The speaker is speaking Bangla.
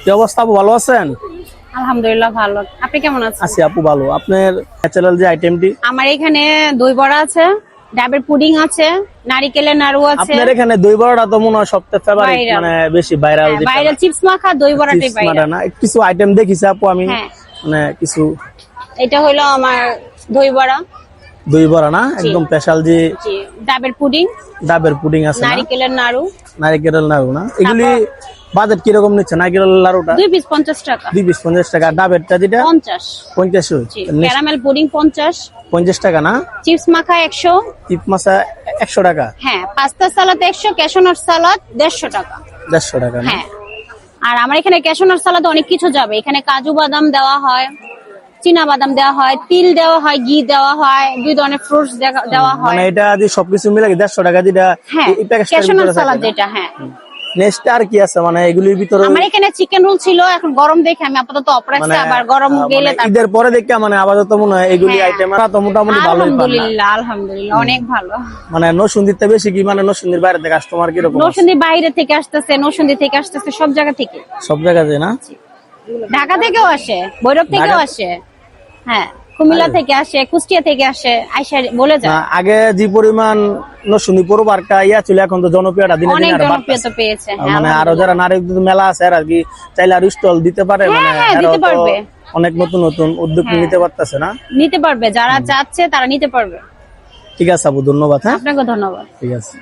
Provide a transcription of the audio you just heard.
কি অবস্থা আপু, ভালো আছেন? আলহামদুলিল্লাহ ভালো। আপনি কেমন আছেন? আছি আপু ভালো। আপনার ন্যাচারাল যে আইটেমটি আমার এখানে দই বড়া আছে, ডাবের পুডিং আছে, নারিকেলের নাড়ু আছে। আপনার এখানে দই বড়াটা তো মনে হয় সবচেয়ে ফেভারিট, Viral। মানে বেশি ভাইরাল যেটা ভাইরাল চিপস মাখা দই বড়াটাই চিপস মারা ভাইরাল। না, কিছু আইটেম দেখিছি আপু আমি, হ্যাঁ। মানে কিছু এটা হলো আমার দই বড়া, দই বড়া না, একদম স্পেশাল যে জি, ডাবের পুডিং, ডাবের পুডিং আছে না, নারিকেলের নাড়ু। নারিকেলের নাড়ু না, এগুলি বাজেট কিরকম নিচ্ছে? নারিকেলের লাড়ুটা 2 পিস 50 টাকা। 2 পিস 50 টাকা, ডাবেরটা যেটা 50। 50, জি, ক্যারামেল পুডিং 50, 50 টাকা না, চিপস মাখা 100। চিপ মাছা 100 টাকা, হ্যাঁ, পাস্তা সালাদ 100, ক্যাশনাট সালাদ 150 টাকা। 150 টাকা না। হ্যাঁ, আর আমার এখানে ক্যাশনাট সালাদে অনেক কিছু যাবে। এখানে কাজু বাদাম দেওয়া হয়, চীনা বাদাম দেওয়া হয়, তিল দেওয়া হয়, ঘি দেওয়া হয়, 2 ধরনের ফ্রুটস দেওয়া হয়। মানে এটা যদি সবকিছু মিলে 150 টাকা যেটা হ্যাঁ, এই প্যাকেজটার ক্যাশনাট ভিতরে সালাদ থাকে না? যেটা। হ্যাঁ, নেক্সট আর কি আছে মানে এগুলির ভিতরে? আমার এখানে চিকেন রোল ছিল, এখন গরম দেখে আমি আপাতত অফ রাখছি, আবার গরম গেলে মানে ঈদের পরে দেখে মানে আপাতত মনে হয় এগুলি হ্যাঁ। আইটেম তো মোটামুটি ভালোই পান না? আলহামদুলিল্লাহ, আলহামদুলিল্লাহ অনেক ভালো। মানে নরসিংদীতে বেশি কি, মানে নরসিংদীর বাইরে থেকে কাস্টমার কিরকম আছে? নরসিংদী বাইরে থেকে আসতেছে, নরসিংদী থেকে আসতেছে, সব জায়গা থেকে। সব জায়গাতে না? ঢাকা থেকেও আসে, ভৈরব থেকেও আসে, হ্যাঁ, কুমিল্লা থেকে আসে, কুষ্টিয়া থেকে আসে, আইসা বলে না, যায়। আগে যে পরিমাণ নরসিংদী পুরো পার্কটা ইয়া ছিল, এখন তো জনপ্রিয়তা দিনে অনেক দিনে আরো জনপ্রিয়তা বাড়তেছে। পেয়েছে। হ্যাঁ, মানে আরো যারা নারী উদ্যোগ মেলা আছে আর কি চাইলে আর স্টল দিতে পারে, মানে হ্যাঁ, এরাও দিতে তো পারবে। অনেক নতুন নতুন উদ্যোগ হ্যাঁ। নিতে পারতেছে না? নিতে পারবে, যারা চাচ্ছে তারা নিতে পারবে। ঠিক আছে আপু, ধন্যবাদ। হ্যাঁ, আপনাকে ধন্যবাদ। ঠিক আছে।